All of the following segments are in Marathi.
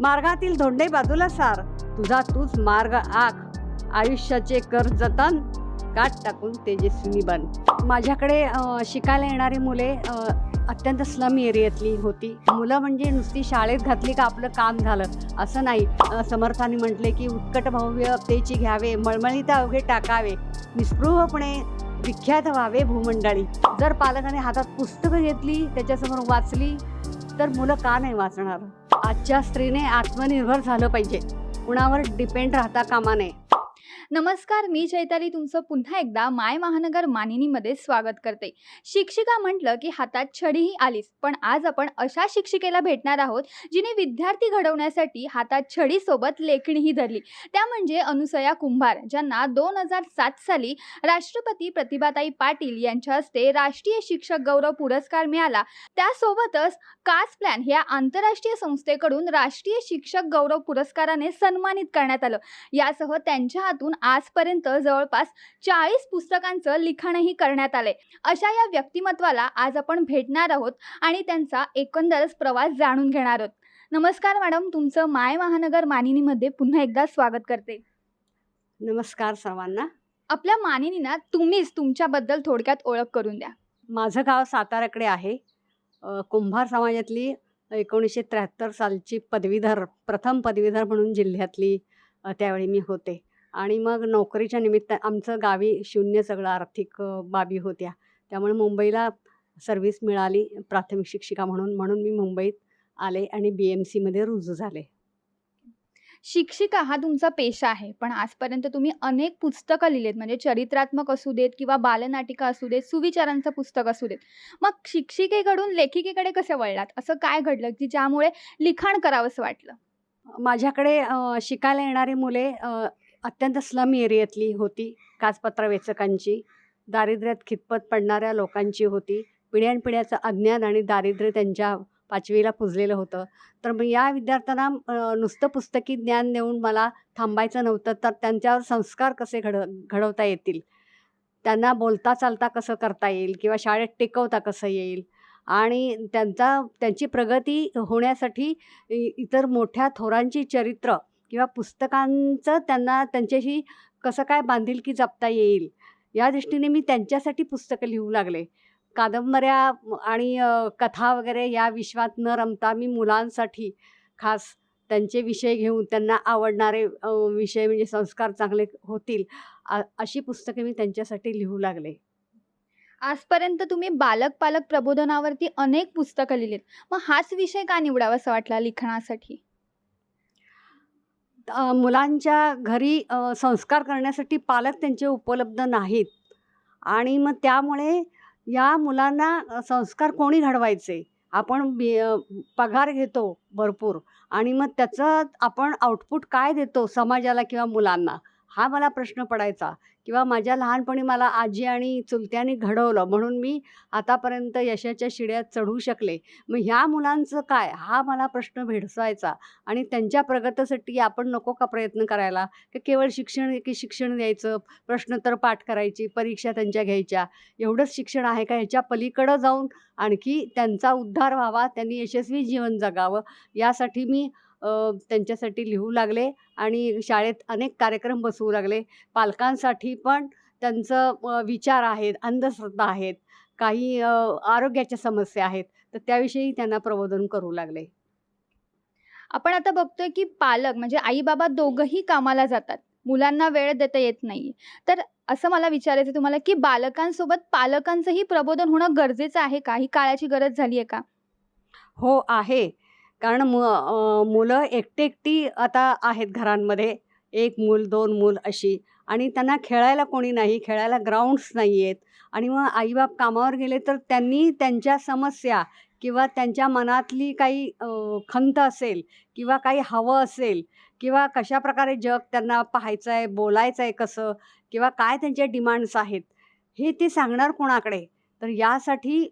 मार्गातील धोंडे बाजूला सार, तुझा तूच मार्ग आख, आयुष्याचे कर जतन, काट टाकून तेजस्विनी बन. माझ्याकडे शिकायला येणारी मुले अत्यंत स्लम एरियातली होती. मुलं म्हणजे नुसती शाळेत घातली का आपलं काम झालं असं नाही. समर्थांनी म्हटले की उत्कट भव्य तेची घ्यावे, मळमळीत अवघे टाकावे, निस्पृहपणे विख्यात व्हावे भूमंडळी. जर पालकाने हातात पुस्तकं घेतली, त्याच्यासमोर वाचली, तर मुलं का नाही वाचणार? आजच्या स्त्रीने आत्मनिर्भर झालं पाहिजे, कुणावर डिपेंड राहता कामा नये. नमस्कार, मी चैताली तुमचं पुन्हा एकदा माय महानगर मानिनीमध्ये स्वागत करते. शिक्षिका म्हटलं की हातात छडीही आलीच, पण आज आपण अशा शिक्षिकेला भेटणार आहोत जिने विद्यार्थी घडवण्यासाठी हातात छडीसोबत लेखणीही धरली. त्या म्हणजे अनुसया कुंभार, ज्यांना 2007 साली राष्ट्रपती प्रतिभाताई पाटील यांच्या हस्ते राष्ट्रीय शिक्षक गौरव पुरस्कार मिळाला. त्यासोबतच कास प्लॅन या आंतरराष्ट्रीय संस्थेकडून राष्ट्रीय शिक्षक गौरव पुरस्काराने सन्मानित करण्यात आलं. यासह त्यांच्या हातून आजपर्यंत जवळपास 40 पुस्तकांचं लिखाणही करण्यात आलंय. अशा या व्यक्तिमत्वाला आज आपण भेटणार आहोत आणि त्यांचा एकंदरच प्रवास जाणून घेणार आहोत. नमस्कार मॅडम, तुमचं माय महानगर मानिनीमध्ये पुन्हा एकदा स्वागत करते. नमस्कार सर्वांना. आपल्या मानिनींना तुम्हीच तुमच्याबद्दल थोडक्यात ओळख करून द्या. माझं गाव साताऱ्याकडे आहे. कुंभार समाजातली 1973 सालची प्रथम पदवीधर म्हणून जिल्ह्यातली त्यावेळी मी होते. आणि मग नोकरीच्या निमित्त आमचं गावी शून्य सगळं आर्थिक बाबी होत्या, त्यामुळे मुंबईला सर्व्हिस मिळाली प्राथमिक शिक्षिका म्हणून मी मुंबईत आले आणि BMCमध्ये रुजू झाले. शिक्षिका हा तुमचा पेशा आहे, पण आजपर्यंत तुम्ही अनेक पुस्तकं लिहिलेत, म्हणजे चरित्रात्मक असू देत किंवा बालनाटिका असू देत, सुविचारांचं पुस्तक असू देत. मग शिक्षिकेकडून लेखिकेकडे कसे वळलात? असं काय घडलं की ज्यामुळे लिखाण करावंसं वाटलं? माझ्याकडे शिकायला येणारी मुले अत्यंत स्लम एरियातली होती. काचपत्रा वेचकांची, दारिद्र्यात खितपत पडणाऱ्या लोकांची होती. पिढ्यानपिढ्याचं अज्ञान आणि दारिद्र्य त्यांच्या पाचवीला पुजलेलं होतं. तर मग या विद्यार्थ्यांना नुसतं पुस्तकी ज्ञान देऊन मला थांबायचं नव्हतं, तर त्यांच्यावर संस्कार कसे घडवता येतील, त्यांना बोलता चालता कसं करता येईल किंवा शाळेत टिकवता कसं येईल, आणि त्यांची प्रगती होण्यासाठी इतर मोठ्या थोरांची चरित्र किंवा पुस्तकांचं त्यांच्याशी कसं काय बांधिलकी जपता येईल, या दृष्टीने मी त्यांच्यासाठी पुस्तकं लिहू लागले. कादंबऱ्या आणि कथा वगैरे या विश्वात न रमता मी मुलांसाठी खास त्यांचे विषय घेऊन, त्यांना आवडणारे विषय म्हणजे संस्कार चांगले होतील अशी पुस्तके मी त्यांच्यासाठी लिहू लागले. आजपर्यंत तुम्ही बालक पालक प्रबोधनावरती अनेक पुस्तकं लिहिलीत, मग हाच विषय का निवडावासा वाटला लिखाणासाठी? मुलांच्या घरी संस्कार करण्यासाठी पालक त्यांचे उपलब्ध नाहीत, आणि मग त्यामुळे या मुलांना संस्कार कोणी घडवायचे? आपण पगार घेतो भरपूर, आणि मग त्याचं आपण आउटपुट काय देतो समाजाला किंवा मुलांना, हा मला प्रश्न पडायचा. किंवा माझ्या लहानपणी मला आजी आणि चुलत्यांनी घडवलं म्हणून मी आतापर्यंत यशाच्या शिड्यात चढू शकले. मग ह्या मुलांचं काय, हा मला प्रश्न भेडसावायचा. आणि त्यांच्या प्रगतीसाठी आपण नको का प्रयत्न करायला? की केवळ शिक्षण द्यायचं, प्रश्नोत्तर पाठ करायची, परीक्षा त्यांच्या घ्यायच्या, एवढंच शिक्षण आहे का? ह्याच्या पलीकडं जाऊन आणखी त्यांचा उद्धार व्हावा, त्यांनी यशस्वी जीवन जगावं, यासाठी मी त्यांच्यासाठी लिहू लागले आणि शाळेत अनेक कार्यक्रम बसवू लागले. पालकांसाठी पण त्यांचं विचार आहेत, अंधश्रद्धा आहेत, काही आरोग्याच्या समस्या आहेत, तर त्याविषयी त्यांना प्रबोधन करू लागले. आपण आता बघतोय की पालक म्हणजे आई बाबा दोघंही कामाला जातात, मुलांना वेळ देता येत नाही. तर असं मला विचारायचं तुम्हाला की बालकांसोबत पालकांचंही प्रबोधन होणं गरजेचं आहे का? ही काळाची गरज झाली आहे का? हो आहे. कारण मुलं एकटी आता आहेत घरांमध्ये, 1 मूल 2 मूल अशी, आणि त्यांना खेळायला कोणी नाही, खेळायला ग्राउंड्स नाही आहेत. आणि मग आईबाप कामावर गेले तर त्यांनी त्यांच्या समस्या किंवा त्यांच्या मनातली काही खंत असेल किंवा काही हवं असेल किंवा कशाप्रकारे जग त्यांना पाहायचं आहे, बोलायचं आहे कसं, किंवा काय त्यांचे डिमांड्स आहेत, हे ते सांगणार कोणाकडे? तर यासाठी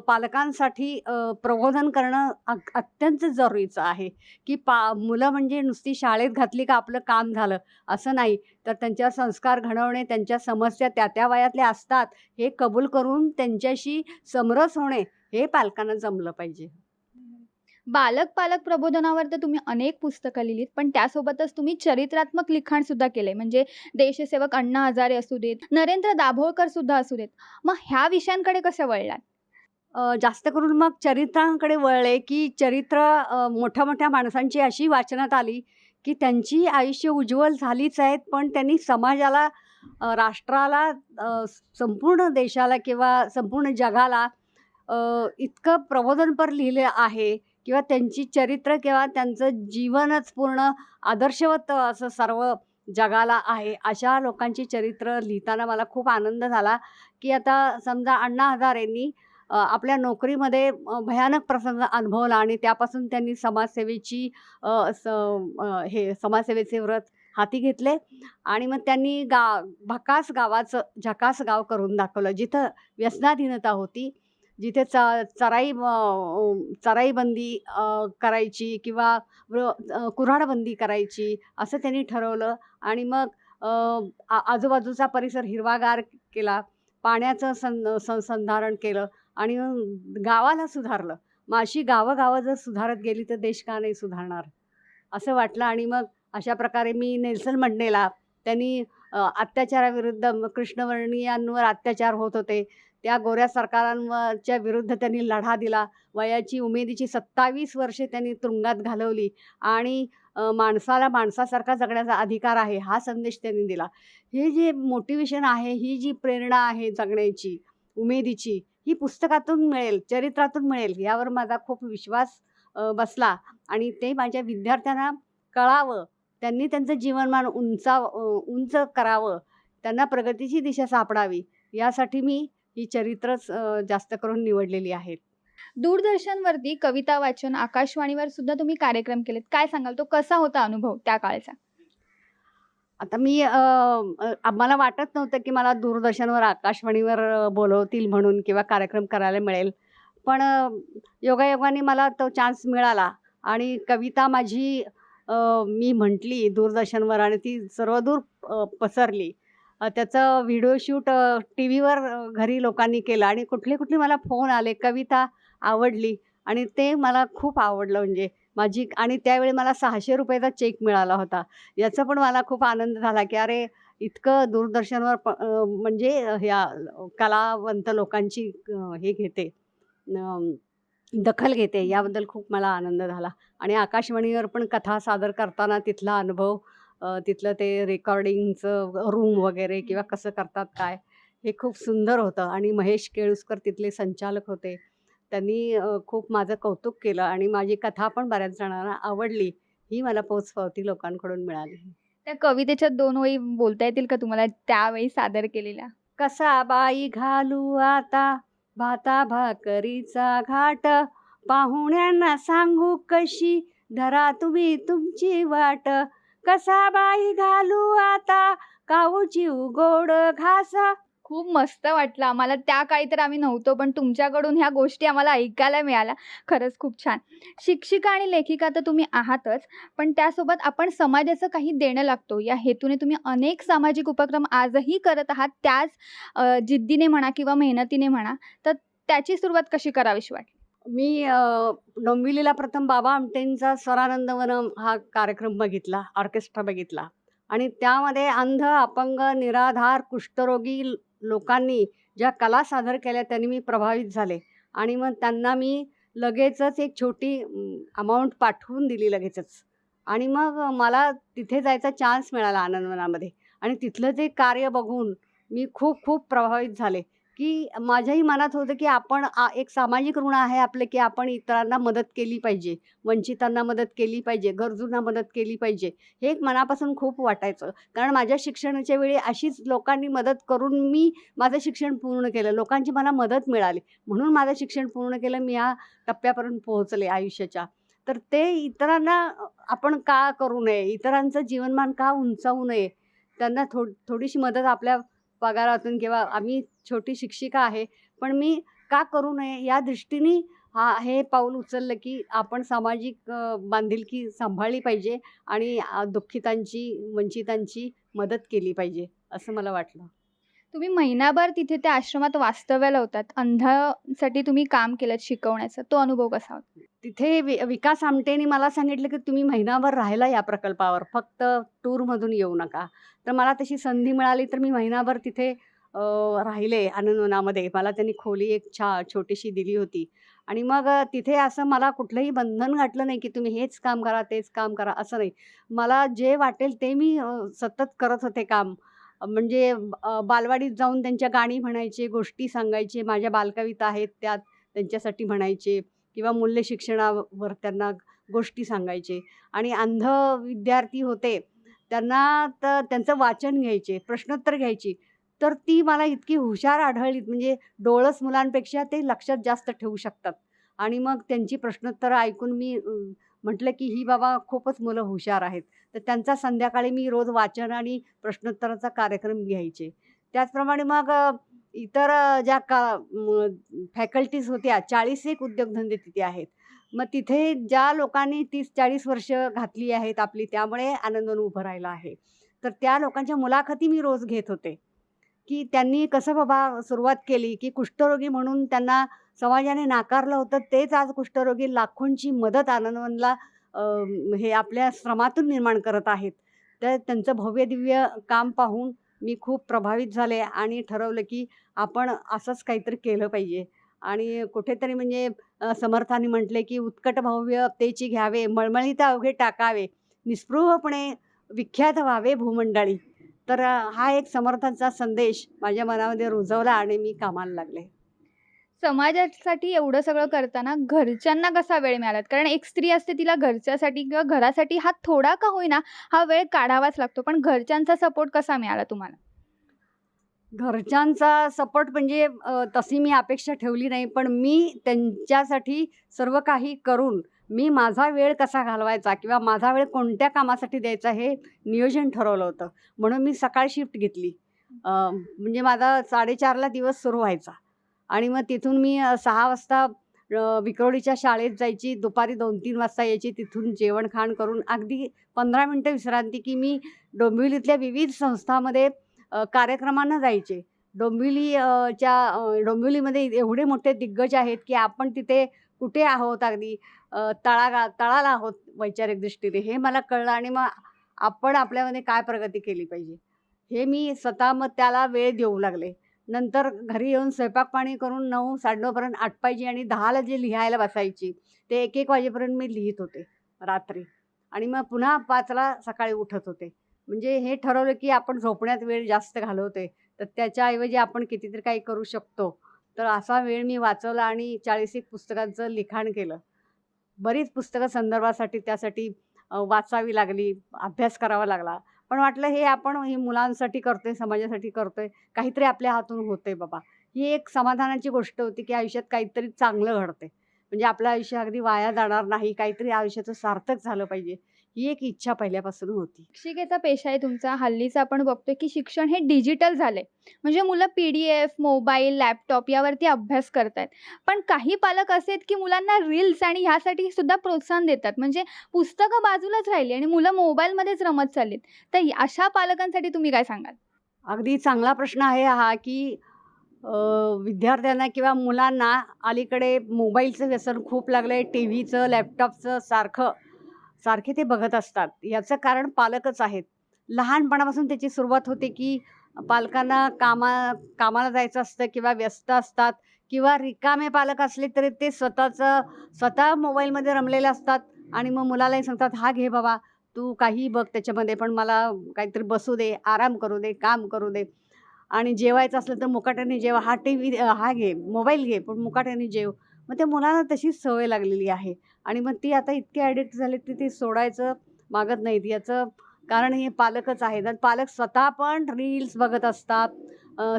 पालकांसाठी प्रबोधन करणं अत्यंत जरुरीचं आहे. की मुलं म्हणजे नुसती शाळेत घातली का आपलं काम झालं असं नाही, तर त्यांच्यावर संस्कार घडवणे, त्यांच्या समस्या त्या वयातल्या असतात हे कबूल करून त्यांच्याशी समरस होणे, हे पालकांना जमलं पाहिजे. बालक पालक प्रबोधनावर तर तुम्ही अनेक पुस्तकं लिहिलीत, पण त्यासोबतच तुम्ही चरित्रात्मक लिखाण सुद्धा केले. म्हणजे देशसेवक अण्णा हजारे असू देत, नरेंद्र दाभोळकर सुद्धा असू देत. मग ह्या विषयांकडे कसे वळलात? जास्त करून मग चरित्रांकडे वळले, की चरित्र मोठ्या-मोठ्या माणसांची अशी वाचनात आली, की त्यांची आयुष्य उज्ज्वल झालीच आहेत, पण त्यांनी समाजाला, राष्ट्राला, संपूर्ण देशाला किंवा संपूर्ण जगाला अ, इतकं प्रबोधनपर लिहिलं आहे किंवा त्यांची चरित्र किंवा त्यांचं जीवनच पूर्ण आदर्शवत असं सर्व जगाला आहे. अशा लोकांची चरित्र लिहिताना मला खूप आनंद झाला, की आता समजा अण्णा हजारेंनी आपल्या नोकरीमध्ये भयानक प्रसंग अनुभवला आणि त्यापासून त्यांनी समाजसेवेची हे समाजसेवेचे व्रत हाती घेतले आणि मग त्यांनी भकास गावाचं झकास गाव करून दाखवलं. जिथं व्यसनाधीनता होती, जिथे चराईबंदी करायची किंवा कुऱ्हाडबंदी करायची असं त्यांनी ठरवलं आणि मग अ, आजूबाजूचा परिसर हिरवागार केला. पाण्याचं संधारण केलं आणि मग गावाला सुधारलं. मग अशी गावं जर सुधारत गेली तर देश का नाही सुधारणार? असं वाटलं आणि मग अशा प्रकारे मी नेल्सन मंडेला त्यांनी अत्याचाराविरुद्ध कृष्णवर्णीयांवर अत्याचार होत होते. त्या गोऱ्या सरकारांवरच्या विरुद्ध त्यांनी लढा दिला. वयाची उमेदीची 27 वर्षे त्यांनी तुरुंगात घालवली आणि माणसाला माणसासारखा जगण्याचा अधिकार आहे, हा संदेश त्यांनी दिला. हे जे मोटिव्हेशन आहे, ही जी प्रेरणा आहे जगण्याची, उमेदीची, ही पुस्तकातून मिळेल, चरित्रातून मिळेल यावर माझा खूप विश्वास बसला आणि ते माझ्या विद्यार्थ्यांना कळावं. त्यांनी त्यांचं जीवनमान उंच करावं. त्यांना प्रगतीची दिशा सापडावी यासाठी मी ही चरित्रच जास्त करून निवडलेली आहेत. दूरदर्शनवरती कविता वाचन, आकाशवाणीवर सुद्धा तुम्ही कार्यक्रम केलेत. काय सांगाल? तो कसा होता अनुभव त्या काळचा? आता मी मला वाटत नव्हतं की मला दूरदर्शनवर, आकाशवाणीवर बोलवतील म्हणून किंवा कार्यक्रम करायला मिळेल. पण योगायोगाने मला तो चान्स मिळाला आणि कविता माझी मी म्हटली दूरदर्शनवर आणि ती सर्वदूर पसरली. त्याचं व्हिडिओ शूट टीव्हीवर घरी लोकांनी केलं आणि कुठले-कुठले मला फोन आले, कविता आवडली आणि ते मला खूप आवडलं म्हणजे माझी आणि त्यावेळी मला ₹600 चा चेक मिळाला होता. याचा पण मला खूप आनंद झाला, की अरे इतकं दूरदर्शनवर म्हणजे ह्या कलावंत लोकांची हे घेते, दखल घेते याबद्दल खूप मला आनंद झाला आणि आकाशवाणीवर पण कथा सादर करताना तिथला अनुभव, तिथलं ते रेकॉर्डिंगचं रूम वगैरे किंवा कसं करतात काय, हे खूप सुंदर होतं आणि महेश केळुसकर तिथले संचालक होते. त्यांनी खूप माझं कौतुक केलं आणि माझी कथा पण बऱ्याच जणांना आवडली. ही मला पोचपावती लोकांकडून मिळाली. त्या कवितेच्या 2 ओळी बोलता येतील का तुम्हाला त्यावेळी सादर केलेल्या? कसा बाई घालू आता भाता भाकरीचा घाट, पाहुण्यांना सांगू कशी धरा तुम्ही तुमची वाट. कसा बाई घालू आता काऊची गोड घास. खूप मस्त वाटलं आम्हाला. त्या काळी तर आम्ही नव्हतो, पण तुमच्याकडून ह्या गोष्टी आम्हाला ऐकायला मिळाल्या. खरंच खूप छान. शिक्षिका आणि लेखिका तर तुम्ही आहातच, पण त्यासोबत आपण समाजाचं काही देणं लागतो, या हेतूने तुम्ही अनेक सामाजिक उपक्रम आजही करत आहात. त्याच जिद्दीने म्हणा किंवा मेहनतीने म्हणा. तर त्याची सुरुवात कशी करावीशी वाटली? मी डोंबिवलीला प्रथम बाबा आमटेंचा स्वरानंदवनम हा कार्यक्रम बघितला, ऑर्केस्ट्रा बघितला आणि त्यामध्ये अंध, अपंग, निराधार, कुष्ठरोगी लोकांनी ज्या कला सादर केल्या त्यांनी मी प्रभावित झाले आणि मग त्यांना मी लगेचच एक छोटी अमाउंट पाठवून दिली लगेचच आणि मग मला तिथे जायचा चान्स मिळाला आनंदवनामध्ये आणि तिथलं ते कार्य बघून मी खूप खूप प्रभावित झाले, की माझ्याही मनात होतं, की आपण एक सामाजिक ऋण आहे आपलं, की आपण इतरांना मदत केली पाहिजे, वंचितांना मदत केली पाहिजे, गरजूंना मदत केली पाहिजे. हे एक मनापासून खूप वाटायचं. कारण माझ्या शिक्षणाच्या वेळी अशीच लोकांनी मदत करून मी माझं शिक्षण पूर्ण केलं. लोकांची मला मदत मिळाली. म्हणून माझं शिक्षण पूर्ण केलं. मी या टप्प्यापर्यंत पोहोचले आयुष्याच्या. तर ते इतरांना आपण का करू नये? इतरांचं जीवनमान का उंचावू नये? त्यांना थोडीशी मदत आपल्या पगारातून किंवा आम्ही छोटी शिक्षिका आहे, पण मी का करू नये या दृष्टीने हे पाऊल उचललं, की आपण सामाजिक बांधिलकी सांभाळली पाहिजे आणि दुःखितांची, वंचितांची मदत केली पाहिजे, असं मला वाटलं. तुम्ही महिनाभर तिथे त्या आश्रमात वास्तव्याला होतात. अंधांसाठी तुम्ही काम केलत शिकवण्याचं. तो अनुभव कसा होता? तिथे विकास आमटेंनी मला सांगितलं, की "तुम्ही महिनाभर राहायला या प्रकल्पावर, फक्त टूरमधून येऊ नका." तर मला तशी संधी मिळाली, तर मी महिनाभर तिथे राहिले आनंदवनामध्ये. मला त्यांनी खोली एक छोटीशी दिली होती आणि मग तिथे असं मला कुठलंही बंधन घातलं नाही, की तुम्ही हेच काम करा, तेच काम करा, असं नाही. मला जे वाटेल ते मी सतत करत होते काम. म्हणजे बालवाडीत जाऊन त्यांच्या गाणी म्हणायचे, गोष्टी सांगायचे, माझ्या बालकविता आहेत त्या त्यांच्यासाठी म्हणायचे किंवा मूल्य शिक्षणावर त्यांना गोष्टी सांगायचे आणि अंध विद्यार्थी होते, त्यांना तर त्यांचं वाचन घ्यायचे, प्रश्नोत्तर घ्यायची. तर ती मला इतकी हुशार आढळलीत म्हणजे डोळस मुलांपेक्षा ते लक्षात जास्त ठेवू शकतात आणि मग त्यांची प्रश्नोत्तरं ऐकून मी म्हटलं, की ही बाबा खूपच मुलं हुशार आहेत. तर त्यांचा संध्याकाळी मी रोज वाचन आणि प्रश्नोत्तराचा कार्यक्रम घ्यायचे. त्याचप्रमाणे मग इतर ज्या फॅकल्टीज होत्या 40 उद्योगधंदे तिथे आहेत. मग तिथे ज्या लोकांनी 30-40 वर्ष घातली आहेत आपली त्यामुळे आनंदवन उभं राहिलं आहे. तर त्या लोकांच्या मुलाखती मी रोज घेत होते, की त्यांनी कसं बाबा सुरुवात केली, की कुष्ठरोगी म्हणून त्यांना समाजाने नाकारलं होतं. तेच आज कुष्ठरोगी लाखोंची मदत आनंदवनला हे आपल्या श्रमातून निर्माण करत आहेत. तर त्यांचं भव्य-दिव्य काम पाहून मी खूप प्रभावित झाले आणि ठरवलं, की आपण असंच काहीतरी केलं पाहिजे. आणि कुठेतरी म्हणजे समर्थांनी म्हटले, की "उत्कट भव्य तेची घ्यावे, मळमळीत अवघे टाकावे, निस्पृहपणे विख्यात व्हावे भूमंडळी." तर हा एक समर्थांचा संदेश माझ्या मनामध्ये रुजवला आणि मी कामाला लागले. समाजासाठी एवढं सगळं करताना घरच्यांना कसा वेळ मिळाला? कारण एक स्त्री असते तिला घरच्यासाठी किंवा घरासाठी हा थोडा का होईना हा वेळ काढावाच लागतो. पण घरच्यांचा सपोर्ट कसा मिळाला तुम्हाला? घरच्यांचा सपोर्ट म्हणजे तशी मी अपेक्षा ठेवली नाही. पण मी त्यांच्यासाठी सर्व काही करून मी माझा वेळ कसा घालवायचा किंवा माझा वेळ कोणत्या कामासाठी द्यायचा हे नियोजन ठरवलं होतं. म्हणून मी सकाळ शिफ्ट घेतली. म्हणजे माझा 4:30ला दिवस सुरू व्हायचा आणि मग तिथून मी 6 वाजता विक्रोळीच्या शाळेत जायची. दुपारी 2-3 वाजता यायची. तिथून जेवण-खाण करून अगदी 15 मिनिटं विश्रांती, की मी डोंबिवलीतल्या विविध संस्थांमध्ये कार्यक्रमांना जायचे. डोंबिवलीमध्ये एवढे मोठे दिग्गज आहेत, की आपण तिथे कुठे आहोत अगदी तळाला आहोत वैचारिक दृष्टीने हे मला कळलं आणि मग आपण आपल्यामध्ये काय प्रगती केली पाहिजे, हे मी स्वतः मग त्याला वेळ देऊ लागले. नंतर घरी येऊन स्वयंपाक-पाणी करून 9, 9:30 पर्यंत आटपायची आणि 10ला जे लिहायला बसायची, ते 1-1 वाजेपर्यंत मी लिहीत होते रात्री आणि मग पुन्हा 5ला सकाळी उठत होते. म्हणजे हे ठरवलं, की आपण झोपण्यात वेळ जास्त घालवतोय, तर त्याच्याऐवजी आपण कितीतरी काही करू शकतो. तर असा वेळ मी वाचवला आणि 40 पुस्तकांचं लिखाण केलं. बरीच पुस्तकं संदर्भासाठी त्यासाठी वाचावी लागली, अभ्यास करावा लागला. पण वाटलं हे आपण हे मुलांसाठी करतोय, समाजासाठी करतोय, काहीतरी आपल्या हातून होतंय बाबा. ही एक समाधानाची गोष्ट होती, की आयुष्यात काहीतरी चांगलं घडतंय. म्हणजे आपलं आयुष्य अगदी वाया जाणार नाही, काहीतरी आयुष्याचं सार्थक झालं पाहिजे, ही एक इच्छा पहिल्यापासून होती. शिक्षिकेचा पेशा आहे तुमचा. हल्लीचं आपण बघतोय, की शिक्षण हे डिजिटल झालंय. म्हणजे मुलं पी-डी-एफ, मोबाईल, लॅपटॉप यावरती अभ्यास करतायत. पण काही पालक असे आहेत, की मुलांना रील्स आणि ह्यासाठी सुद्धा प्रोत्साहन देतात. म्हणजे पुस्तकं बाजूलाच राहिली आणि मुलं मोबाईलमध्येच रमत चाललीत. तर अशा पालकांसाठी तुम्ही काय सांगाल? अगदी चांगला प्रश्न आहे हा, की विद्यार्थ्यांना किंवा मुलांना अलीकडे मोबाईलचं व्यसन खूप लागलंय, टीव्हीचं, लॅपटॉपचं सारखे ते बघत असतात. याचं कारण पालकच आहेत. लहानपणापासून त्याची सुरुवात होते, की पालकांना कामाला जायचं असतं किंवा व्यस्त असतात किंवा रिकामे पालक असले तरी ते स्वतः मोबाईलमध्ये रमलेले असतात आणि मग मुलालाही सांगतात, "हा घे बाबा, तू काहीही बघ त्याच्यामध्ये, पण मला काहीतरी बसू दे, आराम करू दे, काम करू दे." आणि जेवायचं असलं तर मुकाट्याने जेव, हा टीव्ही हा घे, मोबाईल घे, पण मुकाट्याने जेव. मग त्या मुलांना तशीच सवय लागलेली आहे आणि मग ती आता इतकी ॲडिक्ट झाली की ते सोडायचं मागत नाहीत. याचं कारण हे पालकच आहेत आणि पालक स्वतः पण रील्स बघत असतात,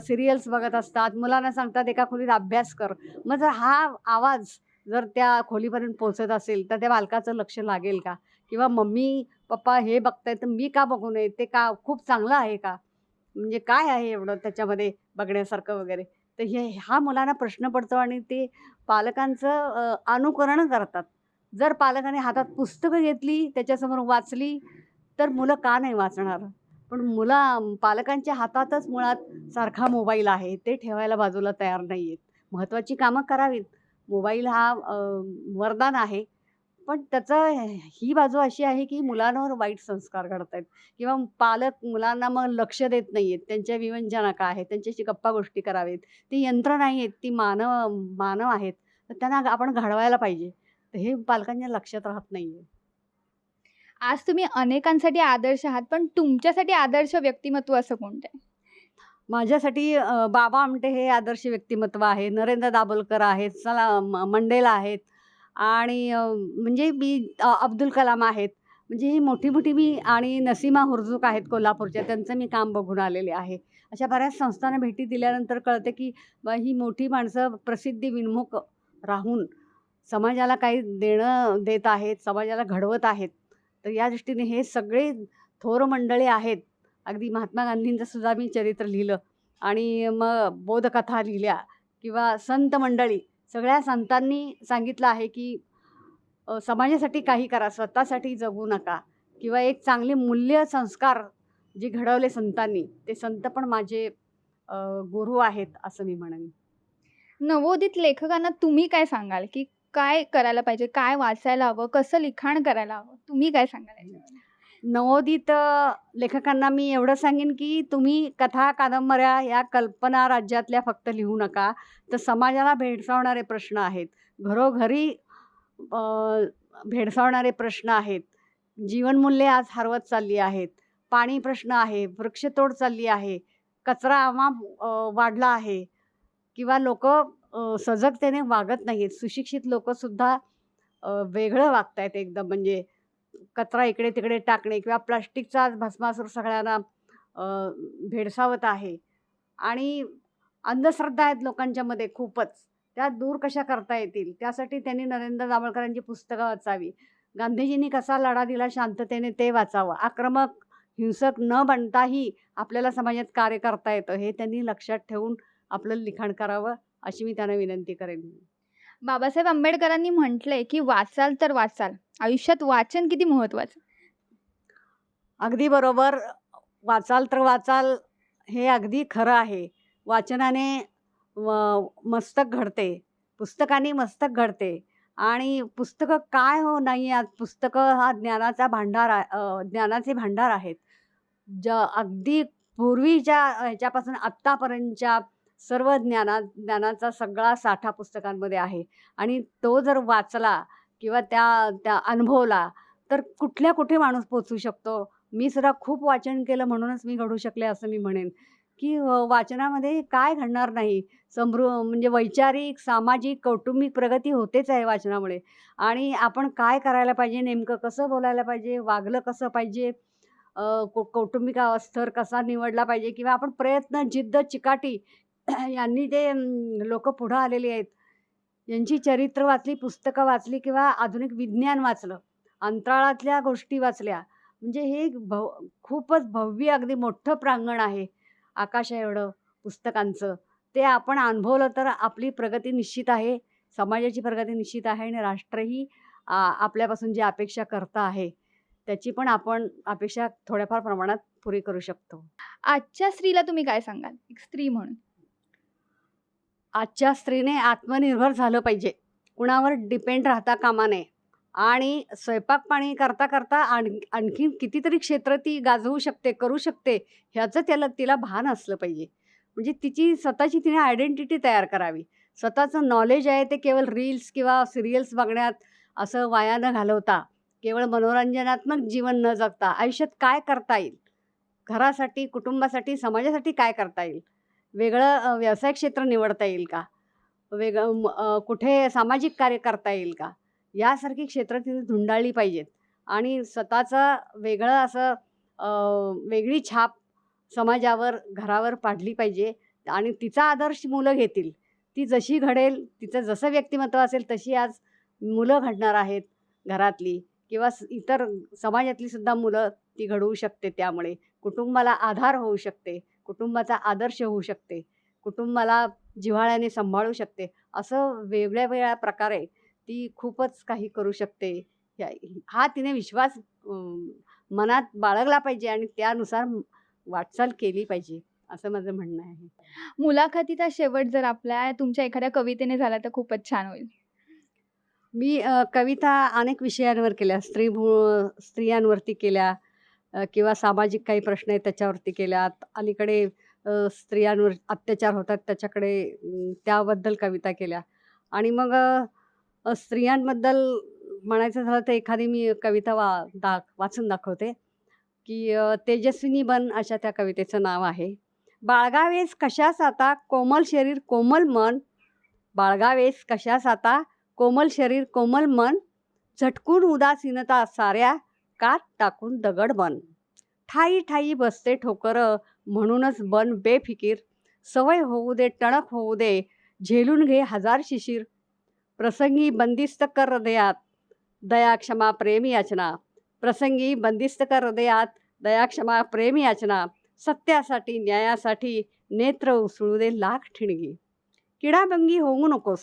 सीरियल्स बघत असतात. मुलांना सांगतात एका खोलीत अभ्यास कर. मग जर हा आवाज जर त्या खोलीपर्यंत पोहोचत असेल, तर त्या बालकाचं लक्ष लागेल का? किंवा मम्मी, पप्पा हे बघतायत तर मी का बघू नये? ते का खूप चांगलं आहे का? म्हणजे काय आहे एवढं त्याच्यामध्ये बघण्यासारखं वगैरे? तर हा मुलांना प्रश्न पडतो आणि ते पालकांचं अनुकरण करतात. जर पालकाने हातात पुस्तकं घेतली, त्याच्यासमोर वाचली, तर मुलं का नाही वाचणार? पण पालकांच्या हातातच मुळात सारखा मोबाईल आहे. ते ठेवायला बाजूला तयार नाहीयेत. महत्त्वाची कामं करावीत. मोबाईल हा वरदान आहे. पण त्याचं ही बाजू अशी आहे, की मुलांवर वाईट संस्कार घडतायत किंवा पालक मुलांना मग लक्ष देत नाहीयेत. त्यांच्या विवंचना काय आहेत, त्यांच्याशी गप्पा-गोष्टी करावेत. ती यंत्र नाही आहेत, ती मानव मानव आहेत. तर त्यांना आपण घडवायला पाहिजे. तर हे पालकांच्या लक्षात राहत नाहीये. आज तुम्ही अनेकांसाठी आदर्श आहात, पण तुमच्यासाठी आदर्श व्यक्तिमत्व असं कोणतं आहे? माझ्यासाठी बाबा आमटे हे आदर्श व्यक्तिमत्व आहे. नरेंद्र दाभोलकर आहेत, मंडेला आहेत आणि म्हणजे मी अब्दुल कलाम आहेत. म्हणजे ही मोठी-मोठी मी आणि नसीमा हुर्जूक आहेत कोल्हापूरच्या, त्यांचं मी काम बघून आलेले आहे. अशा बऱ्याच संस्थांना भेटी दिल्यानंतर कळते, की ही मोठी माणसं प्रसिद्धी विन्मुख राहून समाजाला काही देणं देत आहेत, समाजाला घडवत आहेत. तर या दृष्टीने हे सगळे थोर मंडळी आहेत. अगदी महात्मा गांधींचं सुद्धा मी चरित्र लिहिलं आणि मग बोधकथा लिहिल्या किंवा संत मंडळी, सगळ्या संतांनी सांगितलं आहे, की समाजासाठी काही करा, स्वतःसाठी जगू नका किंवा एक चांगले मूल्य संस्कार जे घडवले संतांनी, ते संत पण माझे गुरु आहेत असं मी म्हणेन. नवोदित लेखकांना तुम्ही काय सांगाल, की काय करायला पाहिजे? काय वाचायला हवं? कसं लिखाण करायला हवं? तुम्ही काय सांगाल याच्यावर? नवोदित लेखकांना मी एवढं सांगेन, की तुम्ही कथा, कादंबऱ्या या कल्पना राज्यातल्या फक्त लिहू नका. तर समाजाला भेडसावणारे प्रश्न आहेत. घरोघरी अ, भेडसावणारे प्रश्न आहेत. जीवनमूल्ये आज हरवत चालली आहेत. पाणी प्रश्न आहे, वृक्षतोड चालली आहे, कचरा अमाप वाढला आहे किंवा लोकं सजगतेने वागत नाहीत. सुशिक्षित लोकंसुद्धा वेगळं वागतायत एकदम म्हणजे कचरा इकडे-तिकडे टाकणे किंवा प्लास्टिकचा भस्मासूर सगळ्यांना अ, भेडसावत आहे आणि अंधश्रद्धा आहेत लोकांच्यामध्ये खूपच. त्या दूर कशा करता येतील, त्यासाठी त्यांनी नरेंद्र दाभोळकरांची पुस्तकं वाचावी. गांधीजींनी कसा लढा दिला शांततेने ते वाचावं. आक्रमक, हिंसक न बनताही आपल्याला समाजात कार्य करता येतं, हे त्यांनी लक्षात ठेवून आपलं लिखाण करावं, अशी मी त्यांना विनंती करेन. बाबासाहेब आंबेडकरांनी म्हटलंय, की वाचाल तर वाचाल. आयुष्यात वाचन किती महत्वाचं? अगदी बरोबर. वाचाल तर वाचाल, हे अगदी खरं आहे. वाचनाने मस्तक घडते. पुस्तकाने मस्तक घडते आणि पुस्तकं काय हो नाही आहेत. पुस्तकं हा ज्ञानाचा भांडार ज्ञानाचे भांडार आहेत. अगदी पूर्वीच्या ह्याच्यापासून आत्तापर्यंतच्या सर्व ज्ञानाचा सगळा साठा पुस्तकांमध्ये आहे आणि तो जर वाचला किंवा त्या त्या अनुभवला, तर कुठल्या कुठे माणूस पोहोचू शकतो. मी सुद्धा खूप वाचन केलं म्हणूनच मी घडू शकले असं मी म्हणेन, की वाचनामध्ये काय घडणार नाही. म्हणजे वैचारिक, सामाजिक, कौटुंबिक प्रगती होतेच आहे वाचनामुळे आणि आपण काय करायला पाहिजे, नेमकं कसं बोलायला पाहिजे, वागलं कसं पाहिजे, कौटुंबिक स्तर कसा निवडला पाहिजे किंवा आपण प्रयत्न, जिद्द, चिकाटी यांनी ते लोकं पुढं आलेली आहेत. यांची चरित्र वाचली, पुस्तकं वाचली किंवा आधुनिक विज्ञान वाचलं, अंतराळातल्या गोष्टी वाचल्या. म्हणजे हे खूपच भव्य अगदी मोठं प्रांगण आहे आकाशाएवढं पुस्तकांचं. ते आपण अनुभवलं तर आपली प्रगती निश्चित आहे, समाजाची प्रगती निश्चित आहे आणि राष्ट्रही आपल्यापासून जी अपेक्षा करतं आहे, त्याची पण आपण अपेक्षा थोड्याफार प्रमाणात पुरी करू शकतो. आजच्या स्त्रीला तुम्ही काय सांगाल? एक स्त्री म्हणून? आजच्या स्त्रीने आत्मनिर्भर झालं पाहिजे. कुणावर डिपेंड राहता कामा नये आणि स्वयंपाक-पाणी करता-करता आणखीन कितीतरी क्षेत्र ती गाजवू शकते, करू शकते, ह्याचं तिला भान असलं पाहिजे. म्हणजे तिची स्वतःची तिने आयडेंटिटी तयार करावी. स्वतःचं नॉलेज आहे ते केवळ रील्स किंवा सीरियल्स बघण्यात असं वाया न घालवता, केवळ मनोरंजनात्मक जीवन न जगता आयुष्यात काय करता येईल? घरासाठी, कुटुंबासाठी, समाजासाठी काय करता येईल? वेगळं व्यवसाय क्षेत्र निवडता येईल का? कुठे सामाजिक कार्य करता येईल का? यासारखी क्षेत्र तिने धुंडाळली पाहिजेत आणि स्वतःचं वेगळं असं अ, वेगळी छाप समाजावर, घरावर पाडली पाहिजे आणि तिचा आदर्श मुलं घेतील. ती जशी घडेल, तिचं जसं व्यक्तिमत्व असेल तशी आज मुलं घडणार आहेत घरातली किंवा इतर समाजातली सुद्धा मुलं ती घडवू शकते त्यामुळे. कुटुंबाला आधार होऊ शकते. कुटुंबाचा आदर्श होऊ शकते. कुटुंबाला जिव्हाळ्याने सांभाळू शकते. असं वेगळ्या-वेगळ्या प्रकारे ती खूपच काही करू शकते. हा तिने विश्वास मनात बाळगला पाहिजे आणि त्यानुसार वाटचाल केली पाहिजे, असं माझं म्हणणं आहे. मुलाखतीचा शेवट जर आपल्या तुमच्या एखाद्या कवितेने झाला तर खूपच छान होईल. मी कविता अनेक विषयांवर केल्या. स्त्रियांवरती केल्या, किंवा सामाजिक काही प्रश्न आहेत त्याच्यावरती केल्यात. अलीकडे स्त्रियांवर अत्याचार होतात त्याबद्दल कविता केल्या. आणि मग स्त्रियांबद्दल म्हणायचं झालं तर एखादी मी कविता वाचून दाखवते, की तेजस्विनी बन अशा त्या कवितेचं नाव आहे. बाळगावेस कशास आता कोमल शरीर कोमल मन, बाळगावेस कशास आता कोमल शरीर कोमल मन, झटकून उदासीनता साऱ्या कात टाकून दगड बन. ठाई ठाई बसते ठोकर म्हणूनच बन बेफिकीर, सवय होऊ दे टणक होऊ दे झेलून घे हजार शिशीर. प्रसंगी बंदिस्त कर हृदयात दया क्षमा प्रेम याचना, प्रसंगी बंदिस्त कर हृदयात दया क्षमा प्रेम याचना. सत्यासाठी न्यायासाठी नेत्र उसळू दे लाख ठिणगी. किडामंगी होऊ नकोस,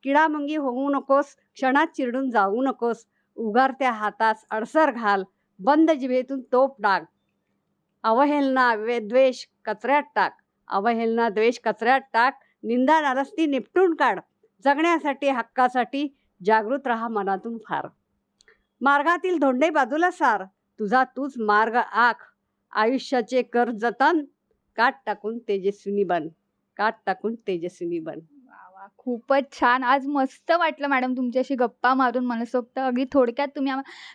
किडामंगी होऊ नकोस, क्षणात चिरडून जाऊ नकोस. उगारत्या हातास अडसर घाल, बंद जिभेतून तोप डाग. अवहेलना द्वेष कचऱ्यात टाक, अवहेलना द्वेष कचऱ्यात टाक. निंदा नारस्ती निपटून काढ, जगण्यासाठी हक्कासाठी जागृत राहा मनातून फार. मार्गातील धोंडे बाजूला सार, तुझा तूच मार्ग आख. आयुष्याचे कर जतन, काट टाकून तेजस्विनी बन, काट टाकून तेजस्विनी बन. वा वा, खूपच छान. आज मस्त वाटलं मॅडम तुमच्याशी गप्पा मारून मनसोक्त. अगदी थोडक्यात तुम्ही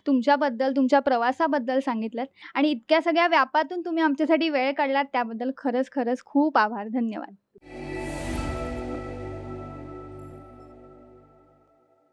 तुमच्याबद्दल, तुमच्या प्रवासाबद्दल सांगितलंत आणि इतक्या सगळ्या व्यापातून तुम्ही आमच्यासाठी वेळ काढलात त्याबद्दल खरंच खरंच खूप आभार. धन्यवाद.